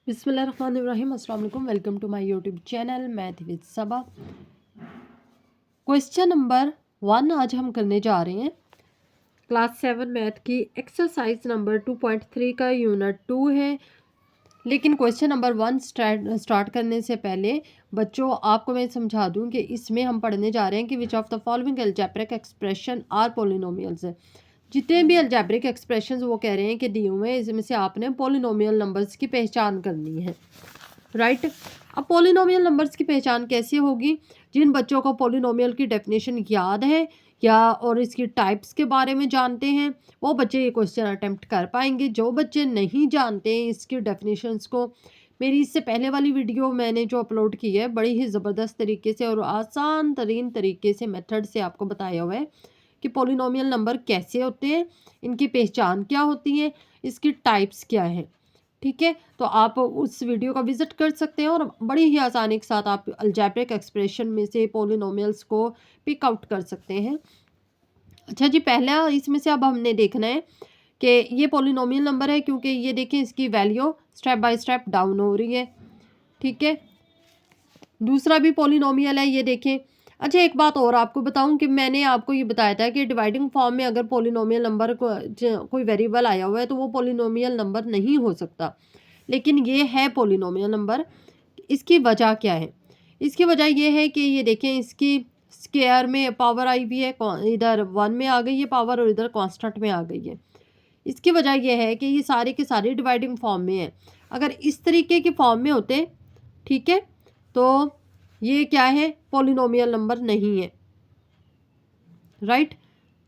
बिस्मिल्लाहिर्रहमानिर्रहीम। अस्सलाम वालेकुम। Welcome to my YouTube channel math with Saba. Question number 1 आज हम करने जा रहे हैं। क्लास 7 मैथ की एक्सरसाइज नंबर 2.3 का यूनिट 2 है। लेकिन क्वेश्चन नंबर 1 स्टार्ट करने से पहले बच्चों आपको मैं समझा दूं कि इसमें हम पढ़ने जा रहे हैं कि which of the following algebraic expression are polynomials है। जितने भी अलजेब्रिक एक्सप्रेशंस वो कह रहे हैं कि दिए हुए हैं, इसमें से आपने पोलिनोमियल नंबर्स की पहचान करनी है। राइट। अब पोलिनोमियल नंबर्स की पहचान कैसे होगी? जिन बच्चों को पोलिनोमियल की डेफिनेशन याद है या और इसकी टाइप्स के बारे में जानते हैं वो बच्चे ये क्वेश्चन अटेम्प्ट कर पाएंगे। जो बच्चे नहीं जानते हैं इसकी डेफिनेशंस को, मेरी इससे पहले वाली वीडियो मैंने जो अपलोड की है बड़ी ही ज़बरदस्त तरीके से और आसान तरीन तरीके से मेथड से आपको बताया हुआ है कि पोलिनोमियल नंबर कैसे होते हैं, इनकी पहचान क्या होती है, इसकी टाइप्स क्या है। ठीक है, तो आप उस वीडियो का विजिट कर सकते हैं और बड़ी ही आसानी के साथ आप अलजेब्रिक एक्सप्रेशन में से पोलिनोमियल्स को पिक आउट कर सकते हैं। अच्छा जी, पहला इसमें से अब हमने देखना है कि ये पोलिनोमियल नंबर है क्योंकि ये देखें इसकी value step by step down हो रही है। ठीक है, दूसरा भी पोलिनोमियल है, ये देखें। अच्छा, एक बात और आपको बताऊं कि मैंने आपको ये बताया था कि डिवाइडिंग फॉर्म में अगर पोलिनोमियल नंबर को कोई वेरिएबल आया हुआ है तो वो पोलिनोमियल नंबर नहीं हो सकता, लेकिन ये है पोलिनोमियल नंबर। इसकी वजह क्या है? इसकी वजह ये है कि ये देखें इसकी स्क्वायर में पावर आई हुई है, इधर 1 में आ गई है पावर और इधर कांस्टेंट में आ गई है। इसकी वजह यह है कि ये सारे के सारे डिवाइडिंग फॉर्म में है। अगर इस तरीके के फॉर्म में होते, ठीक है, तो ये क्या है? पोलिनोमियल नंबर नहीं है। राइट,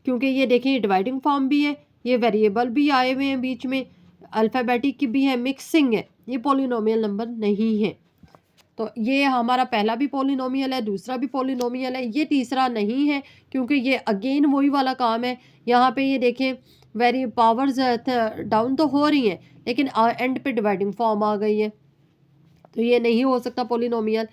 क्योंकि ये देखें ये डिवाइडिंग फॉर्म भी है, ये वेरिएबल भी आए हुए हैं बीच में, अल्फ़ाबेटिक की भी है, मिक्सिंग है, ये पोलिनोमियल नंबर नहीं है। तो ये हमारा पहला भी पोलिनोमियल है, दूसरा भी पोलिनोमियल है, ये तीसरा नहीं है क्योंकि ये अगेन वही वाला काम है। यहाँ पे ये देखें वेरी पावर्स डाउन तो हो रही हैं लेकिन एंड पे डिवाइडिंग फॉर्म आ गई है, तो ये नहीं हो सकता पोलिनोमियल।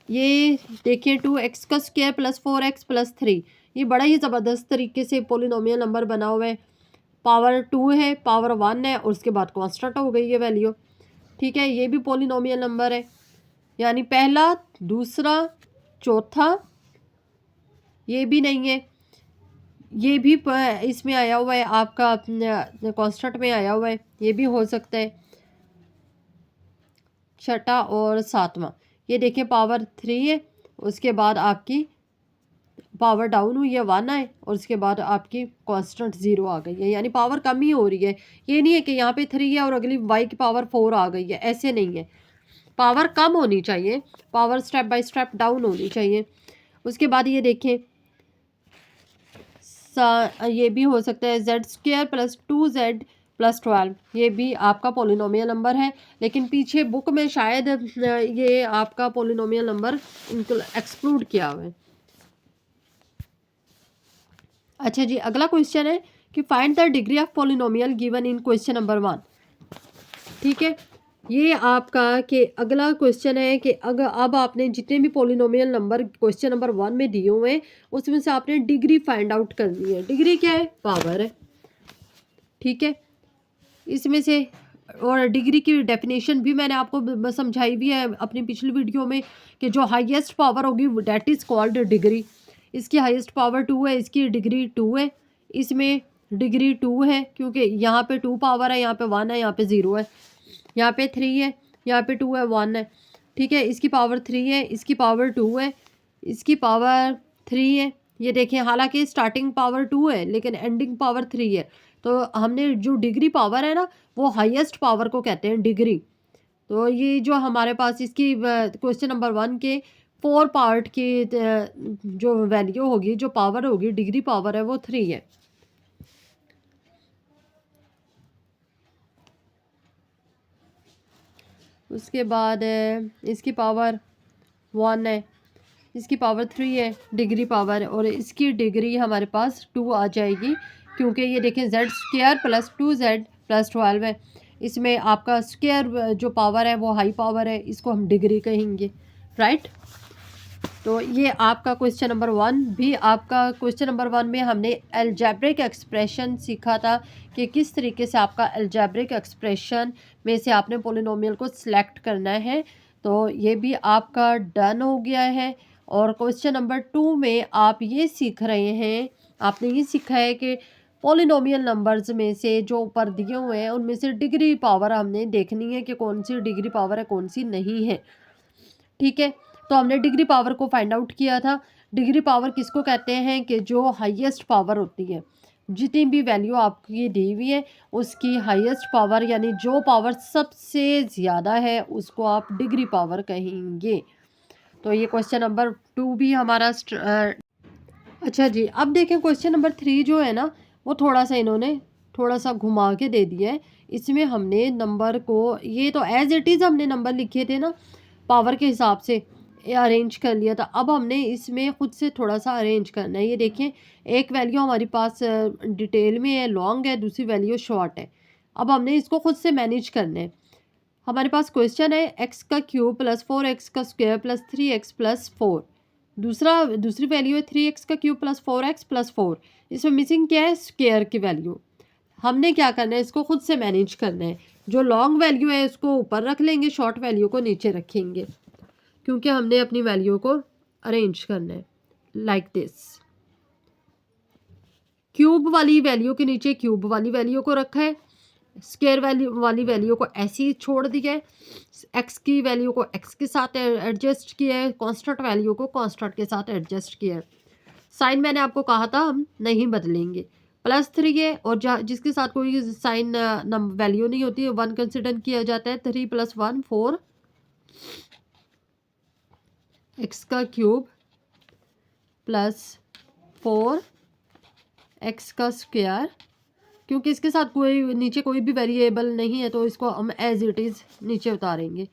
ये देखिए 2x का स्क्वायर प्लस 4x प्लस 3, ये बड़ा ही ज़बरदस्त तरीके से पोलिनोमियल नंबर बना हुआ है। पावर 2 है, पावर 1 है और उसके बाद कांस्टेंट हो गई है वैल्यू। ठीक है, ये भी पोलिनोमियल नंबर है, यानी पहला, दूसरा, चौथा ये भी नहीं है, ये भी इसमें आया हुआ है आपका कांस्टेंट में आया हुआ है, ये भी हो सकता है। छठा और सातवां, ये देखिए पावर 3 है, उसके बाद आपकी पावर डाउन हुई है 1 है और उसके बाद आपकी कांस्टेंट 0 आ गई है, यानी पावर कम ही हो रही है। ये नहीं है कि यहाँ पे 3 है और अगली y की पावर 4 आ गई है, ऐसे नहीं है। पावर कम होनी चाहिए, power step by step down होनी चाहिए। उसके बाद ये देखें ये भी हो सकता है Z square plus 2z plus 12, ये भी आपका पोलिनोमियल नंबर है, लेकिन पीछे बुक में शायद ये आपका पोलिनोमियल नंबर एक्सक्लूड किया हुआ है। अच्छा जी, अगला क्वेश्चन है कि find the degree of polynomial given in question number 1। ठीक है, ये आपका कि अगला क्वेश्चन है कि अगर अब आपने जितने भी पोलिनोमियल नंबर क्वेश्चन नंबर 1 में दिए हुए हैं उसमें से आपने डिग्री फाइंड आउट करनी है। डिग्री क्या है? पावर है। ठीक है, इसमें से और डिग्री की डेफिनेशन भी मैंने आपको समझाई भी है अपनी पिछली वीडियो में कि जो हाईएस्ट पावर होगी डैट इज़ कॉल्ड डिग्री। इसकी हाईएस्ट पावर 2 है, इसकी डिग्री 2 है, इसमें डिग्री 2 है क्योंकि यहाँ पे 2 पावर है, यहाँ पे 1 है, यहाँ पे 0 है, यहाँ पे 3 है, यहाँ पे 2 है, 1 है। ठीक है, इसकी पावर 3 है, इसकी पावर 2 है, इसकी पावर 3 है। ये देखें हालांकि स्टार्टिंग पावर 2 है लेकिन एंडिंग पावर 3 है, तो हमने जो डिग्री पावर है ना वो हाईएस्ट पावर को कहते हैं डिग्री। तो ये जो हमारे पास इसकी क्वेश्चन नंबर 1 के 4 पार्ट की जो वैल्यू होगी, जो पावर होगी, डिग्री पावर है वो 3 है। उसके बाद इसकी पावर 1 है, इसकी पावर 3 है डिग्री पावर, और इसकी डिग्री हमारे पास 2 आ जाएगी क्योंकि ये देखें Z square plus 2z plus 12 है। इसमें आपका स्क्वायर जो पावर है वो हाई पावर है, इसको हम डिग्री कहेंगे। राइट, तो ये आपका क्वेश्चन नंबर 1 भी आपका क्वेश्चन नंबर 1 में हमने अलजेब्रिक एक्सप्रेशन सीखा था कि किस तरीके से आपका अलजेब्रिक एक्सप्रेशन में से आपने पोलिनोमियल को सिलेक्ट करना है। तो ये भी आपका डन हो गया है। और क्वेश्चन नंबर 2 में आप ये सीख रहे हैं, आपने ये सीखा है कि पोलिनोमियल नंबर्स में से जो ऊपर दिए हुए हैं उनमें से डिग्री पावर हमने देखनी है कि कौन सी डिग्री पावर है कौन सी नहीं है। ठीक है, तो हमने डिग्री पावर को फाइंड आउट किया था। डिग्री पावर किसको कहते हैं कि जो हाईएस्ट पावर होती है, जितनी भी वैल्यू आपकी दी हुई है उसकी हाईएस्ट पावर यानी जो पावर सबसे ज़्यादा है उसको आप डिग्री पावर कहेंगे। तो ये क्वेश्चन नंबर 2 भी हमारा अच्छा जी, अब देखें क्वेश्चन नंबर 3 जो है ना वो थोड़ा सा इन्होंने थोड़ा सा घुमा के दे दिया है। इसमें हमने नंबर को, ये तो एज इट इज़ हमने नंबर लिखे थे ना पावर के हिसाब से अरेंज कर लिया था। अब हमने इसमें खुद से थोड़ा सा अरेंज करना है। ये देखें, एक वैल्यू हमारे पास डिटेल में है, लॉन्ग है, दूसरी वैल्यू शॉर्ट है। अब हमने इसको खुद से मैनेज करना है। हमारे पास क्वेश्चन है एक्स का क्यूब प्लस 4x का स्क्वायर प्लस 3x प्लस 4। दूसरी वैल्यू है 3x का क्यूब प्लस 4x प्लस 4। इसमें मिसिंग क्या है, स्क्वायर की वैल्यू। हमने क्या करना है, इसको खुद से मैनेज करना है। जो लॉन्ग वैल्यू है उसको ऊपर रख लेंगे, शॉर्ट वैल्यू को नीचे रखेंगे, क्योंकि हमने अपनी वैल्यू को अरेंज करना है लाइक दिस। क्यूब वाली वैल्यू के नीचे क्यूब वाली वैल्यू को रखा है, स्क्वायर वाली वैल्यू को ऐसे ही छोड़ दिया है, एक्स की वैल्यू को एक्स के साथ एडजस्ट किया है, कांस्टेंट वैल्यू को कांस्टेंट के साथ एडजस्ट किया है। साइन मैंने आपको कहा था हम नहीं बदलेंगे। +3 है और जिसके साथ कोई साइन वैल्यू नहीं होती है 1 कंसिडर किया जाता है। 3 + 1 4 एक्स का क्यूब प्लस 4 एक्स का स्क्वायर, क्योंकि इसके साथ कोई नीचे कोई भी वेरिएबल नहीं है तो इसको हम एज इट इज़ नीचे उतारेंगे।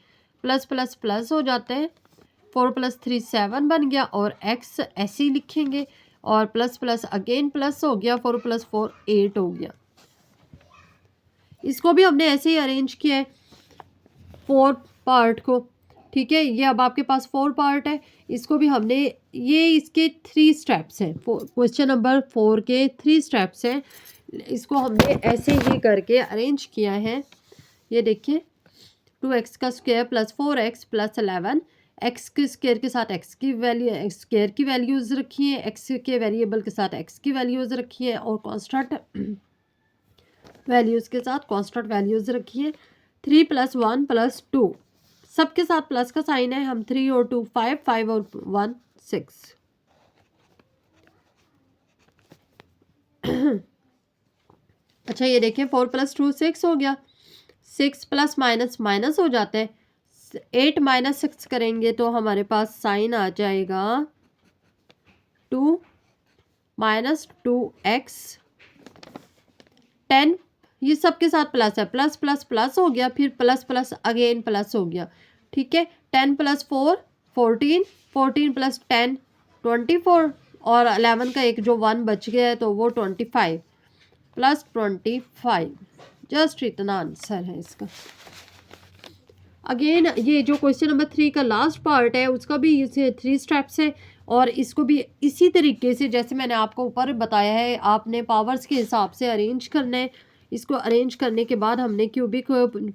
प्लस प्लस प्लस हो जाते हैं, 4 + 3 7 बन गया और एक्स ऐसे ही लिखेंगे और प्लस प्लस अगेन प्लस हो गया, 4 + 4 8 हो गया। इसको भी हमने ऐसे ही अरेंज किया है 4 पार्ट को। ठीक है, ये अब आपके पास 4 पार्ट है। इसको भी हमने, ये इसके 3 स्टेप्स हैं, क्वेश्चन नंबर 4 के 3 स्टेप्स हैं। इसको हमने ऐसे ही करके अरेंज किया है। ये देखिए 2x का square plus 4x plus 11, x के स्क्वायर के साथ एक्स की वैल्यू, एक्स स्क्वायर की वैल्यूज़ रखी है, एक्स के वेरिएबल के साथ एक्स की वैल्यूज़ रखी है और कांस्टेंट वैल्यूज़ के साथ कांस्टेंट वैल्यूज़ रखी है। 3 + 1 + 2 सबके साथ प्लस का साइन है। हम 3 और 2 5, 5 और 1 6। अच्छा ये देखें 4 + 2 6 हो गया। 6 प्लस माइनस माइनस हो जाता है। 8 - 6 करेंगे तो हमारे पास साइन आ जाएगा 2 - 2x 10। ये सबके साथ प्लस है, प्लस प्लस प्लस हो गया, फिर प्लस प्लस अगेन प्लस हो गया। ठीक है, 10 + 4 14, 14 + 10 24 और 11 का एक जो 1 बच गया है तो वो 25 + 25। जस्ट इतना आंसर है इसका। अगेन ये जो क्वेश्चन नंबर 3 का लास्ट पार्ट है उसका भी इसे 3 स्टेप्स है और इसको भी इसी तरीके से जैसे मैंने आपको ऊपर बताया है आपने पावर्स के हिसाब से अरेंज करना है। इसको अरेंज करने के बाद हमने क्यूबिक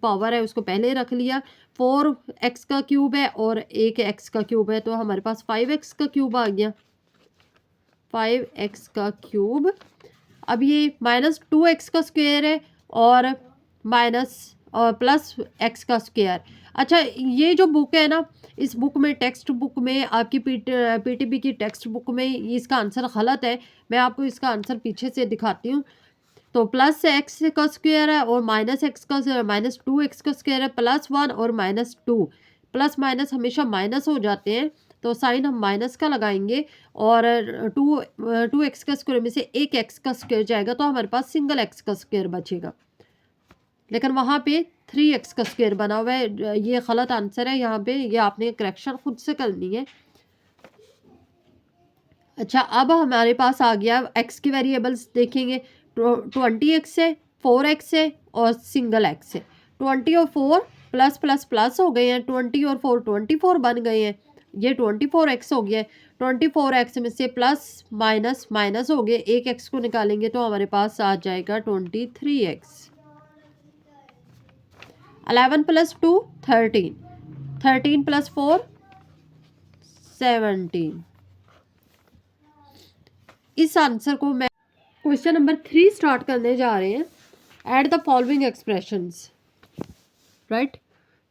पावर है उसको पहले रख लिया। 4x का क्यूब है और एक x का क्यूब है तो हमारे पास 5x का क्यूब आ गया, 5x का क्यूब। अब ये -2x का स्क्वायर है और प्लस x का स्क्वायर। अच्छा ये जो बुक है ना, इस बुक में टेक्स्ट बुक में आपकी पीटीबी की टेक्स्ट बुक में इसका आंसर गलत है। मैं आपको इसका आंसर पीछे से दिखाती हूँ। तो +x का स्क्वायर है और -2x का स्क्वायर है, +1 और -2। प्लस माइनस हमेशा माइनस हो जाते हैं तो साइन हम माइनस का लगाएंगे और 2x का स्क्वायर में से एक x का स्क्वायर जाएगा तो हमारे पास सिंगल x का स्क्वायर बचेगा, लेकिन वहाँ पे 3x का स्क्वायर बना हुआ है। ये गलत आंसर है यहाँ पे, ये आपने करेक्शन खुद से करनी है। अच्छा अब हमारे पास आ गया x की वेरिएबल्स देखेंगे। 20x है, 4x है और सिंगल x है। 20 और 4 प्लस प्लस प्लस हो गए हैं, 20 और 4 24 बन गए हैं। ये 24x हो गया है, 24x में से प्लस माइनस माइनस हो गए, एक x को निकालेंगे तो हमारे पास आ जाएगा 23x। 11 + 2 13, 13 + 4 17। इस आंसर को मैं क्वेश्चन नंबर 3 स्टार्ट करने जा रहे हैं। Add the following expressions, right.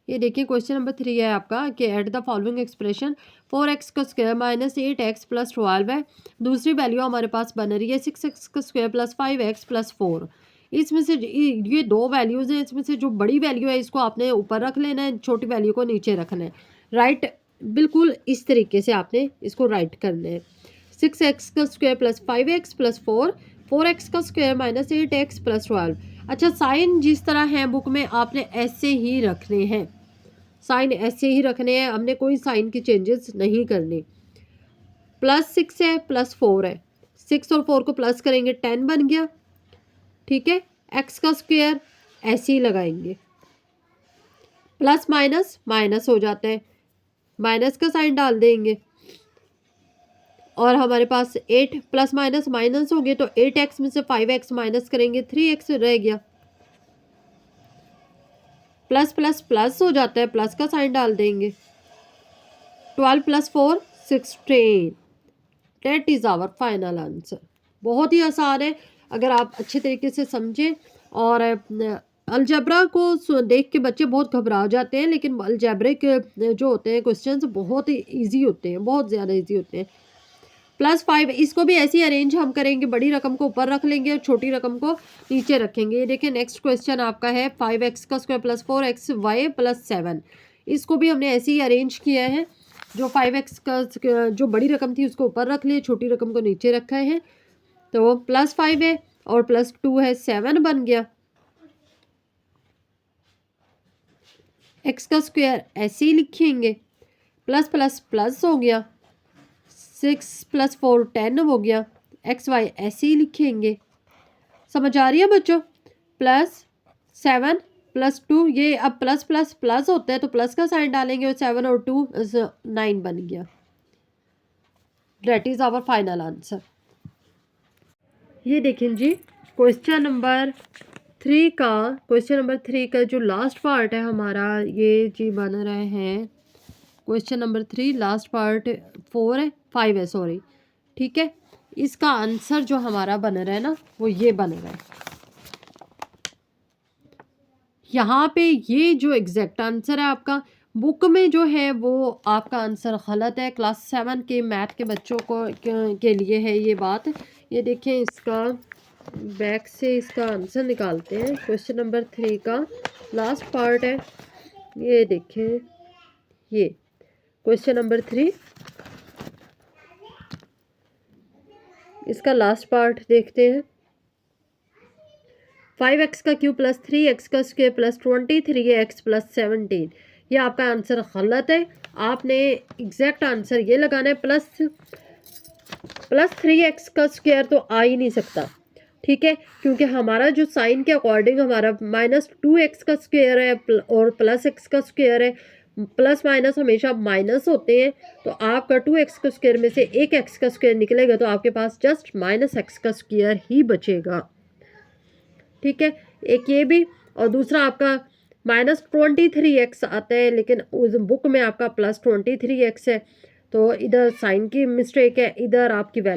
ये देखिए क्वेश्चन नंबर 3 है आपका कि add the following expression. 4x का स्क्वायर माइनस 8x + 12 है। दूसरी वैल्यू हमारे पास बन रही है 6x का स्क्वायर + 5x + 4। इसमें से ये दो वैल्यूज़ हैं, इसमें से जो बड़ी वैल्यू है इसको आपने ऊपर रख लेना है, छोटी वैल्यू को नीचे रखना है, राइट। बिल्कुल इस तरीके से आपने इसको राइट करना है। 6x का स्क्वायर + 5x + 4, 4x का स्क्वायर माइनस 8x + 12। अच्छा, साइन जिस तरह है बुक में आपने ऐसे ही रखने हैं, साइन ऐसे ही रखने हैं, हमने कोई साइन की चेंजेस नहीं करनी। +6 है, +4 है, 6 और 4 को प्लस करेंगे 10 बन गया, ठीक है। x का स्क्वायर ऐसे ही लगाएंगे, प्लस माइनस माइनस हो जाता है, माइनस का साइन डाल देंगे और हमारे पास 8 प्लस माइनस माइनस हो गए तो 8x में से 5x माइनस करेंगे 3x रह गया, प्लस प्लस प्लस हो जाता है, प्लस का साइन डाल देंगे। 12 + 4 16, that is our final answer. बहुत ही आसान है अगर आप अच्छे तरीके से समझें। और अलजेब्रा को देख के बच्चे बहुत घबरा जाते हैं, लेकिन अलजेब्रिक जो होते हैं क्वेश्चंस बहुत ही ईजी होते हैं, बहुत ज़्यादा ईजी होते हैं। +5 इसको भी ऐसी अरेंज हम करेंगे, बड़ी रकम को ऊपर रख लेंगे और छोटी रकम को नीचे रखेंगे। ये देखिए नेक्स्ट क्वेश्चन आपका है 5x का स्क्वायर + 4xy + 7। इसको भी हमने ऐसे ही अरेंज किया है, जो 5x का जो बड़ी रकम थी उसको ऊपर रख लिए, छोटी रकम को नीचे रखा है। तो +5 है और +2 है, 7 बन गया। x का स्क्वायर ऐसे ही लिखेंगे, प्लस प्लस प्लस हो गया, 6 + 4 10 हो गया, XY ऐसे ही लिखेंगे। समझ आ रही है बच्चों? +7 +2, ये अब प्लस प्लस प्लस होता है तो प्लस का साइन डालेंगे और 7 और 2 9 बन गया। That is our final answer. ये देखें जी क्वेश्चन नंबर 3 का जो लास्ट पार्ट है हमारा, ये जी बन रहे हैं क्वेश्चन नंबर 3 लास्ट पार्ट 5 है, सॉरी, ठीक है। इसका आंसर जो हमारा बन रहा है ना, वो ये बन रहा है। यहाँ पे ये जो एग्जैक्ट आंसर है आपका, बुक में जो है वो आपका आंसर गलत है। क्लास 7 के मैथ के बच्चों को के लिए है ये बात। ये देखें, इसका बैक से इसका आंसर निकालते हैं। क्वेश्चन नंबर 3 का लास्ट पार्ट है, ये देखें, ये क्वेश्चन नंबर 3 इसका लास्ट पार्ट देखते हैं। 5x का क्यूब + 3x का स्क्वायर + 23x + 17। ये आपका आंसर गलत है। आपने एग्जैक्ट आंसर ये लगाना है, प्लस 3x का स्क्वायर तो आ ही नहीं सकता, ठीक है, क्योंकि हमारा जो साइन के अकॉर्डिंग हमारा -2x का स्क्वायर है और +x का स्क्वायर है। प्लस माइनस हमेशा माइनस होते हैं, तो आपका 2x का स्क्वायर में से एक x का स्क्वायर निकलेगा तो आपके पास जस्ट -x का स्क्वायर ही बचेगा, ठीक है। एक ये भी, और दूसरा आपका -23x आता है, लेकिन उस बुक में आपका +23x है, तो इधर साइन की मिस्टेक है, इधर आपकी वैल्यू